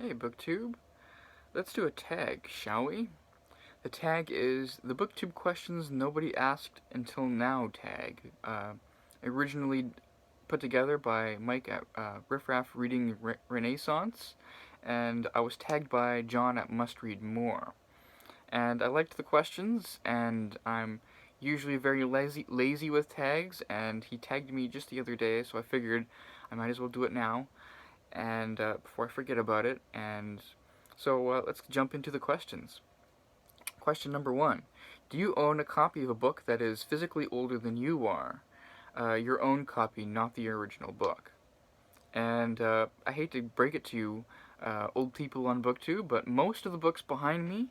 Hey, BookTube. Let's do a tag, shall we? The tag is the BookTube questions nobody asked until now tag. Originally put together by Mike at Riff Raff Reading Renaissance, and I was tagged by John at Must Read More. And I liked the questions, and I'm usually very lazy with tags, and he tagged me just the other day, so I figured I might as well do it now, and before I forget about it. And so let's jump into the questions. Question number 1. Do you own a copy of a book that is physically older than you are? Your own copy, not the original book. And I hate to break it to you, old people on BookTube, but most of the books behind me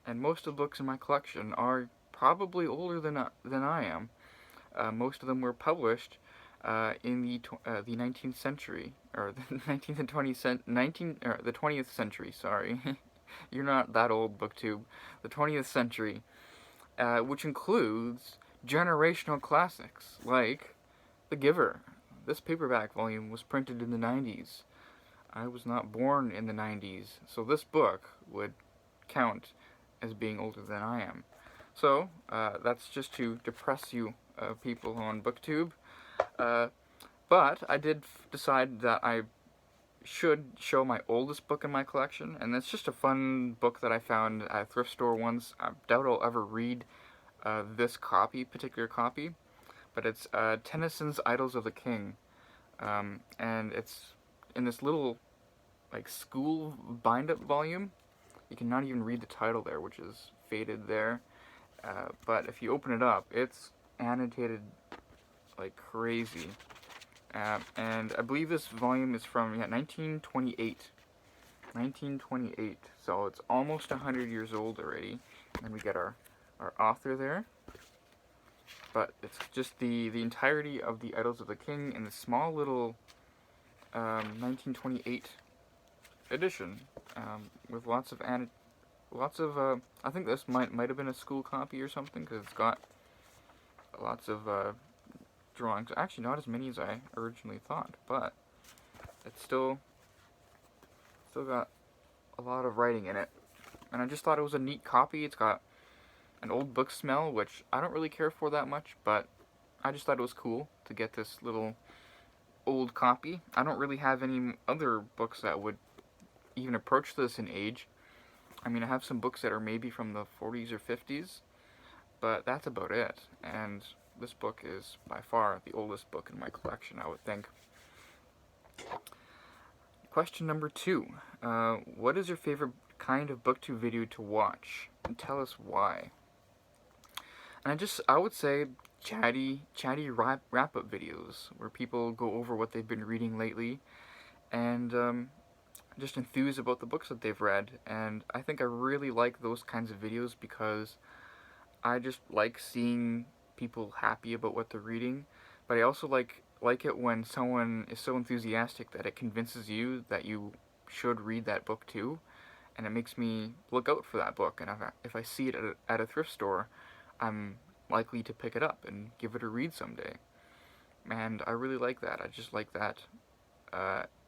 and most of the books in my collection are probably older than I am. Most of them were published in the 19th century, or the 19th and 20th, the 20th century. Sorry, you're not that old, BookTube. The 20th century, which includes generational classics like The Giver. This paperback volume was printed in the 90s. I was not born in the 90s, so this book would count as being older than I am. So, that's just to depress you people on BookTube. But I did decide that I should show my oldest book in my collection, and it's just a fun book that I found at a thrift store once. I doubt I'll ever read this particular copy, but it's Tennyson's Idylls of the King, and it's in this little like school bind-up volume. You can not even read the title there, which is faded there. But if you open it up, it's annotated like crazy. And I believe this volume is from 1928. 1928. So it's almost 100 years old already. And we get our author there. But it's just the entirety of the Idylls of the King in the small little 1928 edition, with lots of I think this might have been a school copy or something, because it's got lots of drawings. Actually, not as many as I originally thought, but it's still got a lot of writing in it. And I just thought it was a neat copy. It's got an old book smell, which I don't really care for that much, but I just thought it was cool to get this little old copy. I don't really have any other books that would even approach this in age. I mean, I have some books that are maybe from the 40s or 50s, but that's about it. And this book is by far the oldest book in my collection, I would think. Question number 2. What is your favorite kind of BookTube video to watch? And tell us why. And I would say chatty wrap-up videos, where people go over what they've been reading lately, and just enthuse about the books that they've read. And I think I really like those kinds of videos because I just like seeing people happy about what they're reading, but I also like it when someone is so enthusiastic that it convinces you that you should read that book too, and it makes me look out for that book. And if I see it at a thrift store, I'm likely to pick it up and give it a read someday. And I really like that. I just like that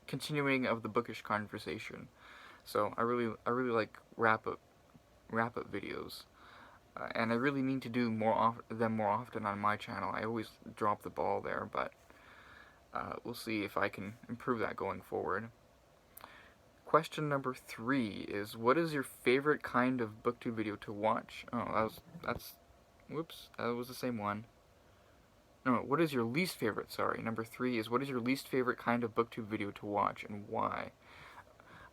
continuing of the bookish conversation. So I really like wrap up videos. And I really need to do them more often on my channel. I always drop the ball there, but we'll see if I can improve that going forward. Question number 3 is, what is your favorite kind of BookTube video to watch? Oh, whoops, that was the same one. No, what is your least favorite? Sorry, number 3 is, what is your least favorite kind of BookTube video to watch and why?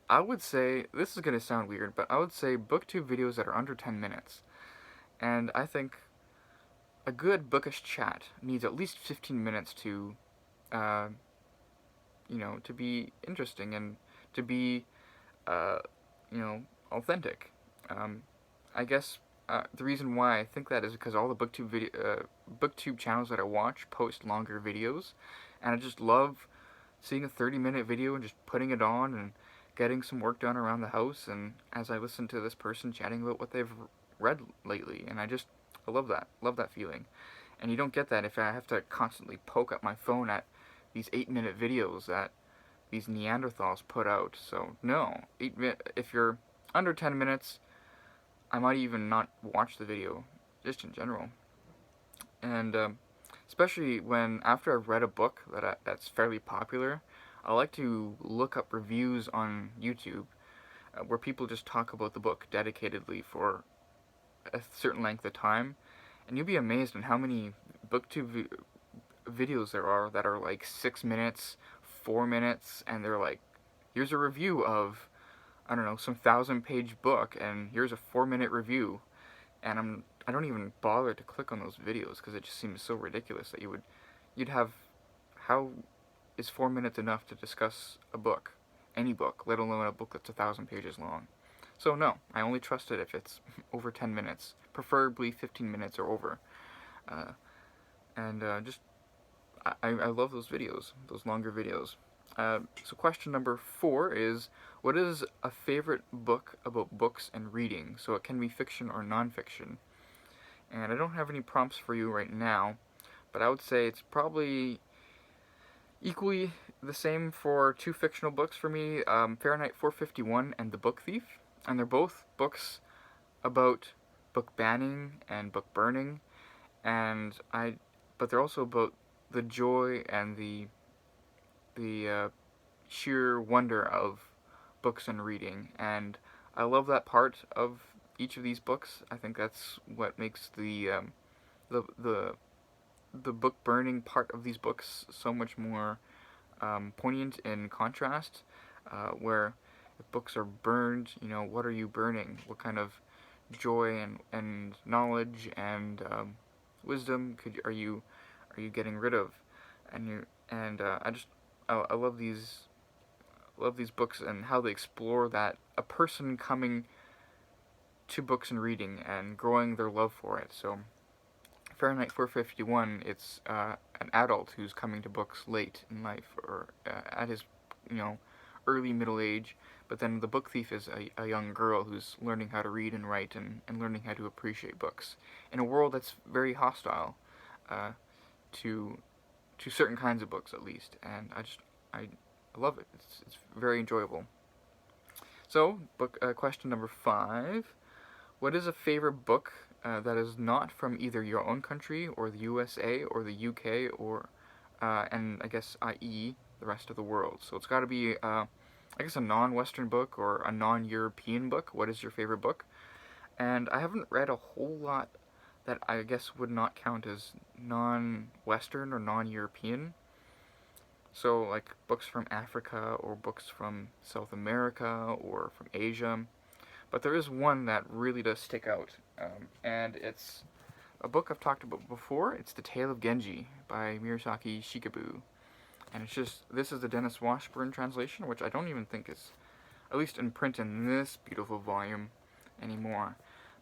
I would say, this is going to sound weird, but I would say BookTube videos that are under 10 minutes. And I think a good bookish chat needs at least 15 minutes to, to be interesting and to be, authentic. I guess the reason why I think that is because all the BookTube channels that I watch post longer videos, and I just love seeing a 30-minute video and just putting it on and getting some work done around the house, and as I listen to this person chatting about what they've read lately, and I love that feeling. And you don't get that if I have to constantly poke at my phone at these 8-minute videos that these Neanderthals put out. So no, if you're under 10 minutes, I might even not watch the video, just in general. And especially when after I've read a book that's fairly popular, I like to look up reviews on YouTube where people just talk about the book dedicatedly for a certain length of time, and you'll be amazed at how many BookTube videos there are that are like 6 minutes, 4 minutes, and they're like, here's a review of, I don't know, some 1,000-page book, and here's a 4-minute review, and I don't even bother to click on those videos because it just seems so ridiculous that you'd have, how is 4 minutes enough to discuss a book, any book, let alone a book that's 1,000 pages long? So no, I only trust it if it's over 10 minutes, preferably 15 minutes or over. I love those videos, those longer videos. So question number 4 is, what is a favorite book about books and reading? So it can be fiction or nonfiction. And I don't have any prompts for you right now, but I would say it's probably equally the same for 2 fictional books for me, Fahrenheit 451 and The Book Thief. And they're both books about book banning and book burning, but they're also about the joy and the sheer wonder of books and reading. And I love that part of each of these books. I think that's what makes the book burning part of these books so much more poignant in contrast, where if books are burned, what are you burning? What kind of joy and knowledge and wisdom are you getting rid of? I love these books and how they explore that a person coming to books and reading and growing their love for it. So Fahrenheit 451, it's an adult who's coming to books late in life or at his early middle age, but then The Book Thief is a young girl who's learning how to read and write and learning how to appreciate books in a world that's very hostile to certain kinds of books, at least. And I love it. It's very enjoyable. So question number 5: what is a favorite book that is not from either your own country or the USA or the UK or and I guess i.e. the rest of the world? So it's got to be I guess a non-Western book or a non-European book. What is your favorite book? And I haven't read a whole lot that I guess would not count as non-Western or non-European. So like books from Africa or books from South America or from Asia. But there is one that really does stick out, and it's a book I've talked about before. It's The Tale of Genji by Murasaki Shikibu. And this is the Dennis Washburn translation, which I don't even think is, at least in print in this beautiful volume, anymore.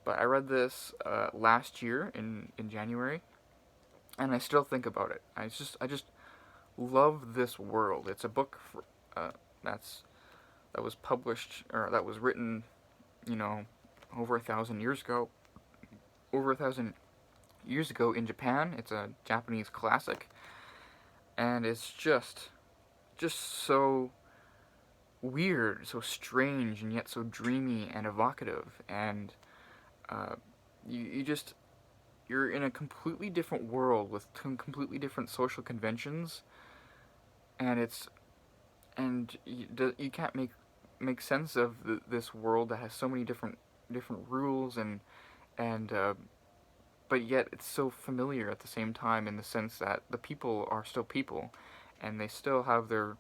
But I read this last year in January, and I still think about it. I just love this world. It's a book that was published, or that was written, over 1,000 years ago. Over 1,000 years ago in Japan. It's a Japanese classic. And it's just so weird, so strange, and yet so dreamy and evocative. And you're in a completely different world with completely different social conventions, and you can't make sense of this world that has so many different rules and but yet it's so familiar at the same time, in the sense that the people are still people, and they still have their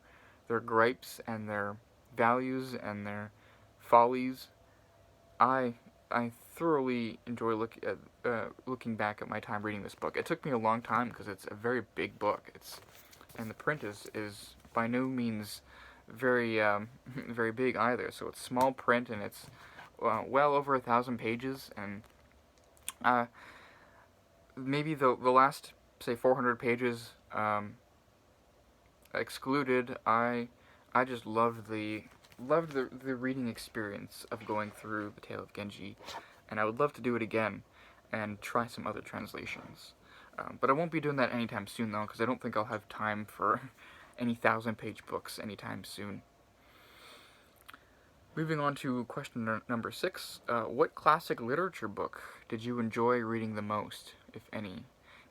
gripes and their values and their follies. I thoroughly enjoy looking back at my time reading this book. It took me a long time because it's a very big book. And the print is by no means very very big either. So it's small print, and it's well over 1,000 pages, and maybe the last, say, 400 pages excluded, I just loved the reading experience of going through The Tale of Genji, and I would love to do it again and try some other translations. But I won't be doing that anytime soon, though, because I don't think I'll have time for any 1,000-page books anytime soon. Moving on to question number 6. What classic literature book did you enjoy reading the most, if any?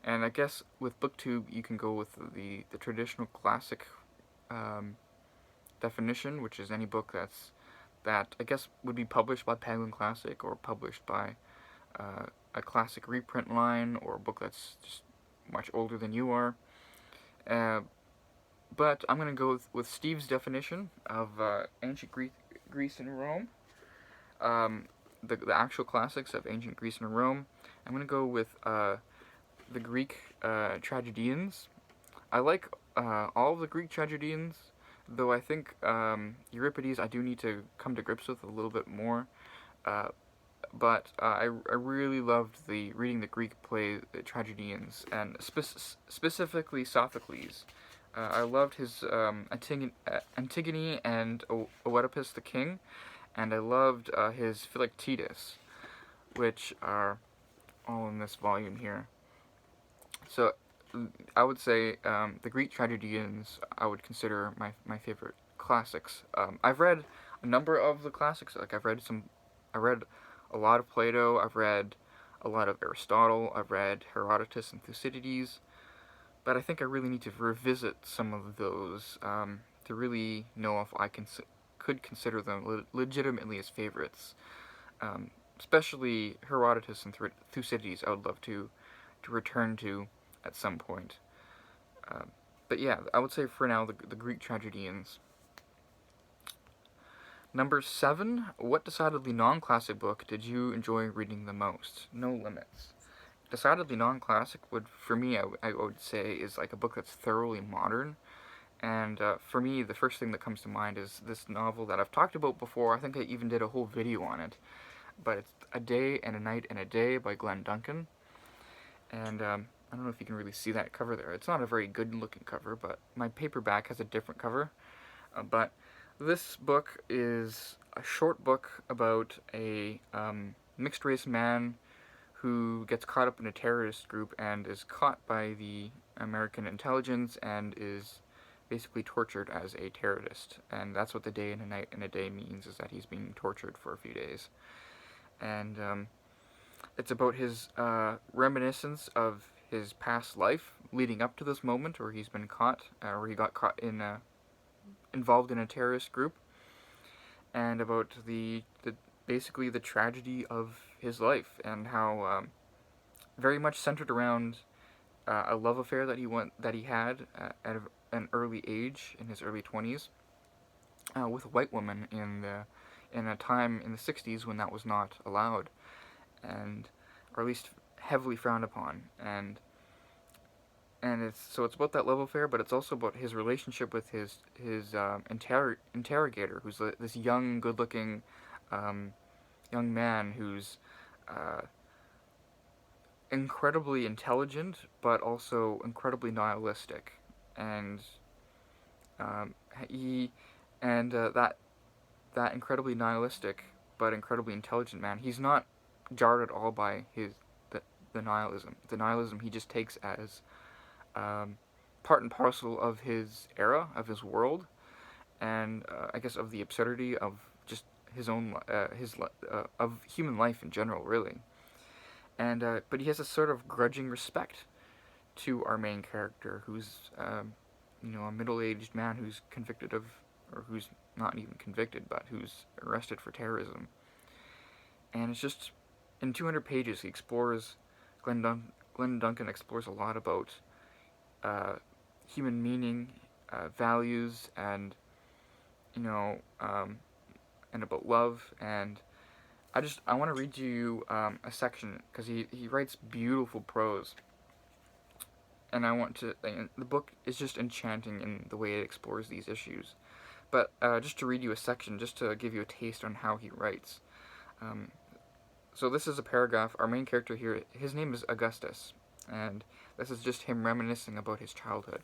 And I guess with BookTube, you can go with the traditional classic definition, which is any book that I guess would be published by Penguin Classic or published by a classic reprint line, or a book that's just much older than you are. But I'm going to go with Steve's definition of ancient Greece and Rome, the actual classics of ancient Greece and Rome. I'm going to go with the Greek tragedians. I like all of the Greek tragedians, though I think Euripides I do need to come to grips with a little bit more. But I really loved reading the Greek play, the tragedians, and specifically Sophocles. I loved his Antigone and Oedipus the King, and I loved his Philoctetus, which are all in this volume here. So I would say the Greek tragedians I would consider my favorite classics. I've read a number of the classics. Like I read a lot of Plato. I've read a lot of Aristotle. I've read Herodotus and Thucydides. But I think I really need to revisit some of those to really know if I could consider them legitimately as favorites. Especially Herodotus and Thucydides, I would love to return to at some point. But yeah, I would say for now the Greek tragedians. Number 7, what decidedly non-classic book did you enjoy reading the most? No limits. Decidedly non-classic for me, I would say, is like a book that's thoroughly modern. And for me, the first thing that comes to mind is this novel that I've talked about before. I think I even did a whole video on it. But it's A Day and a Night and a Day by Glenn Duncan. And I don't know if you can really see that cover there. It's not a very good looking cover, but my paperback has a different cover. But this book is a short book about a mixed race man who gets caught up in a terrorist group and is caught by the American intelligence and is basically tortured as a terrorist. And that's what The Day and a Night and a Day means, is that he's being tortured for a few days. And it's about his reminiscence of his past life leading up to this moment where he's been caught, where he got caught involved in a terrorist group, and about basically the tragedy of his life, and how very much centered around a love affair that he had at an early age, in his early 20s, with a white woman in a time in the 60s when that was not allowed, or at least heavily frowned upon, and it's about that love affair, but it's also about his relationship with his interrogator, who's this young, good-looking young man who's incredibly intelligent, but also incredibly nihilistic, and that incredibly nihilistic but incredibly intelligent man, he's not jarred at all by the nihilism. The nihilism he just takes as part and parcel of his era, of his world, and I guess of the absurdity of just his own of human life in general, really. And but he has a sort of grudging respect to our main character, who's a middle-aged man who's convicted of, or who's not even convicted, but who's arrested for terrorism. And it's just, in 200 pages, Glenn Duncan explores a lot about human meaning, values, and and about love. And I want to read to you a section, because he writes beautiful prose, and the book is just enchanting in the way it explores these issues. But just to read you a section, just to give you a taste on how he writes. So this is a paragraph. Our main character here, his name is Augustus, and this is just him reminiscing about his childhood.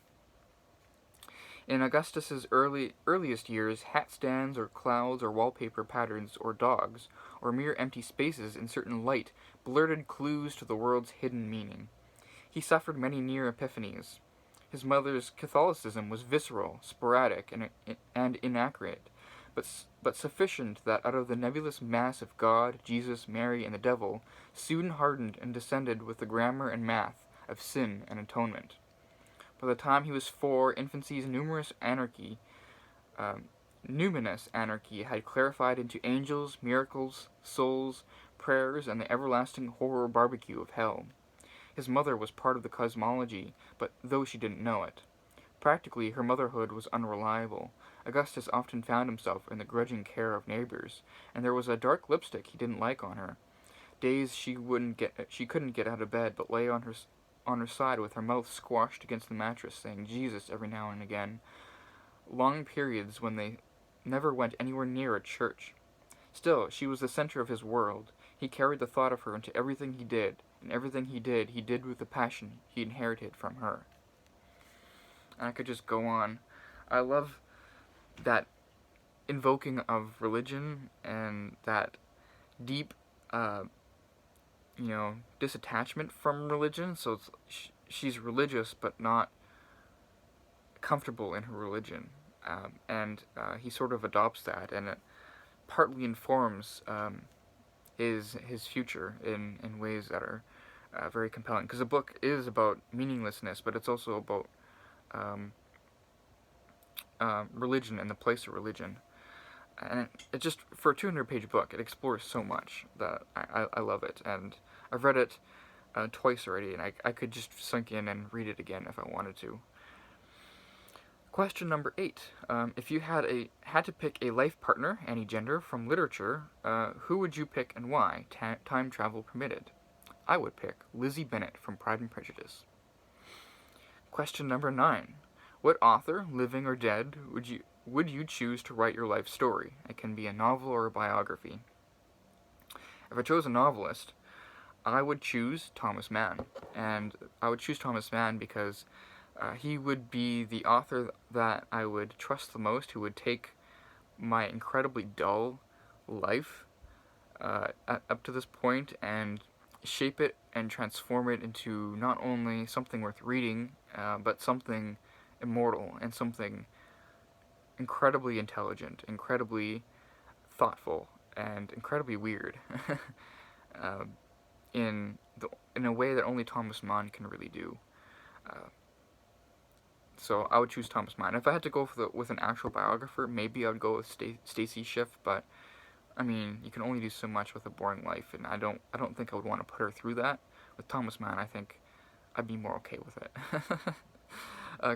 In Augustus's earliest years, hat stands or clouds or wallpaper patterns or dogs, or mere empty spaces in certain light, blurted clues to the world's hidden meaning. He suffered many near epiphanies. His mother's Catholicism was visceral, sporadic, and inaccurate, but sufficient that out of the nebulous mass of God, Jesus, Mary, and the devil, soon hardened and descended with the grammar and math of sin and atonement. By the time he was 4, infancy's numinous anarchy had clarified into angels, miracles, souls, prayers, and the everlasting horror barbecue of hell. His mother was part of the cosmology, but though she didn't know it. Practically, her motherhood was unreliable. Augustus often found himself in the grudging care of neighbors, and there was a dark lipstick he didn't like on her. Days she couldn't get out of bed, but lay on her side with her mouth squashed against the mattress, saying Jesus every now and again. Long periods when they never went anywhere near a church. Still, she was the center of his world. He carried the thought of her into everything he did, and everything he did with the passion he inherited from her. And I could just go on. I love that invoking of religion and that deep, disattachment from religion. So she's religious, but not comfortable in her religion. And he sort of adopts that, and it partly informs his future in ways that are very compelling. Because the book is about meaninglessness, but it's also about religion and the place of religion. And it just, for a 200-page book, it explores so much that I love it. And I've read it twice already, and I could just sink in and read it again if I wanted to. Question number 8. If you had to pick a life partner, any gender, from literature, who would you pick and why, time travel permitted? I would pick Lizzie Bennet from Pride and Prejudice. Question number 9. What author, living or dead, would you choose to write your life story? It can be a novel or a biography. If I chose a novelist, I would choose Thomas Mann. And I would choose Thomas Mann because he would be the author that I would trust the most, who would take my incredibly dull life up to this point and shape it and transform it into not only something worth reading, but something immortal and something incredibly intelligent, incredibly thoughtful, and incredibly weird in a way that only Thomas Mann can really do. So I would choose Thomas Mann. If I had to go with an actual biographer, maybe I would go with Stacy Schiff, but I mean, you can only do so much with a boring life, and I don't think I would want to put her through that. With Thomas Mann, I think I'd be more okay with it.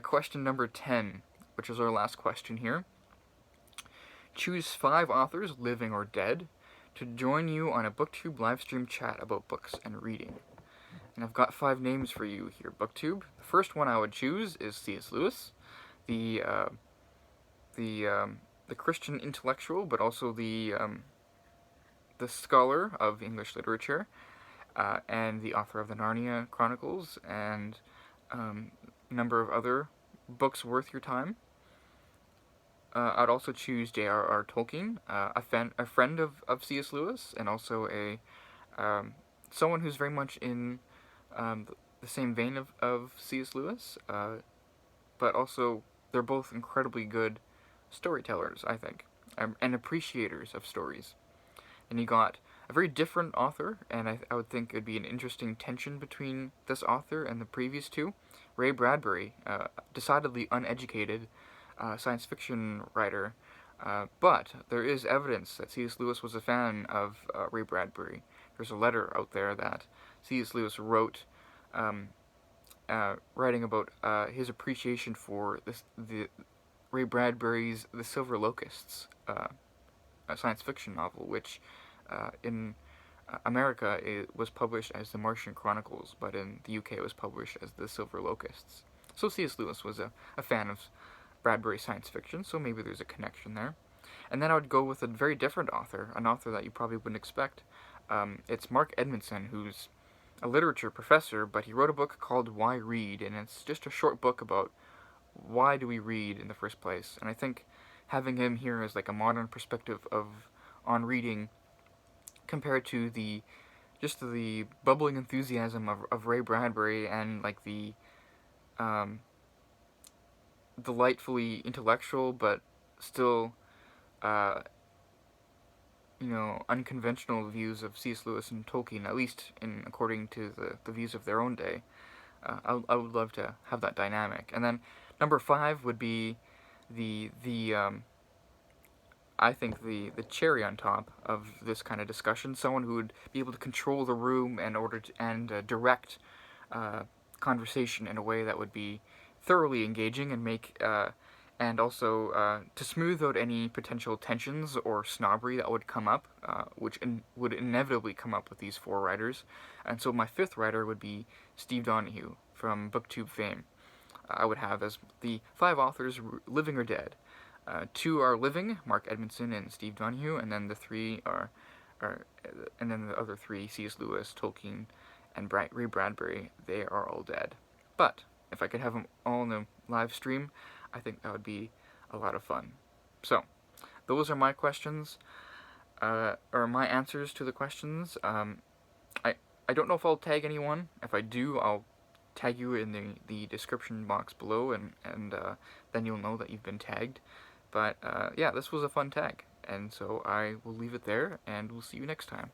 Question number 10, which is our last question here. Choose 5 authors, living or dead, to join you on a BookTube livestream chat about books and reading. And I've got 5 names for you here, BookTube. The first one I would choose is C.S. Lewis, the Christian intellectual, but also the scholar of English literature, and the author of the Narnia Chronicles, and a number of other books worth your time. I'd also choose J.R.R. Tolkien, a friend of C.S. Lewis, and also someone who's very much in the same vein of C.S. Lewis, but also they're both incredibly good storytellers, I think, and appreciators of stories. And you got a very different author, and I would think it would be an interesting tension between this author and the previous two. Ray Bradbury, decidedly uneducated science fiction writer, but there is evidence that C.S. Lewis was a fan of Ray Bradbury. There's a letter out there that C.S. Lewis wrote, writing about his appreciation for the Ray Bradbury's The Silver Locusts, a science fiction novel, which in America it was published as The Martian Chronicles, but in the UK it was published as The Silver Locusts. So C.S. Lewis was a fan of Bradbury science fiction, so maybe there's a connection there. And then I would go with a very different author, an author that you probably wouldn't expect. It's Mark Edmondson, who's a literature professor, but he wrote a book called Why Read, and it's just a short book about why do we read in the first place. And I think having him here as like a modern perspective on reading compared to the bubbling enthusiasm of Ray Bradbury and like the delightfully intellectual, but still, uh, unconventional views of C.S. Lewis and Tolkien, at least in according to the views of their own day. I would love to have that dynamic. And then number 5 would be the I think the cherry on top of this kind of discussion, someone who would be able to control the room and direct uh, conversation in a way that would be thoroughly engaging and make and also to smooth out any potential tensions or snobbery that would come up, which would inevitably come up with these 4 writers. And so my 5th writer would be Steve Donahue from BookTube fame. I would have as the 5 authors, living or dead. 2 are living, Mark Edmondson and Steve Donahue, and then and then the other 3, C.S. Lewis, Tolkien, and Ray Bradbury, they are all dead. But if I could have them all in a live stream, I think that would be a lot of fun. So, those are my questions, or my answers to the questions. I don't know if I'll tag anyone. If I do, I'll tag you in the description box below, and then you'll know that you've been tagged. But yeah, this was a fun tag, and so I will leave it there, and we'll see you next time.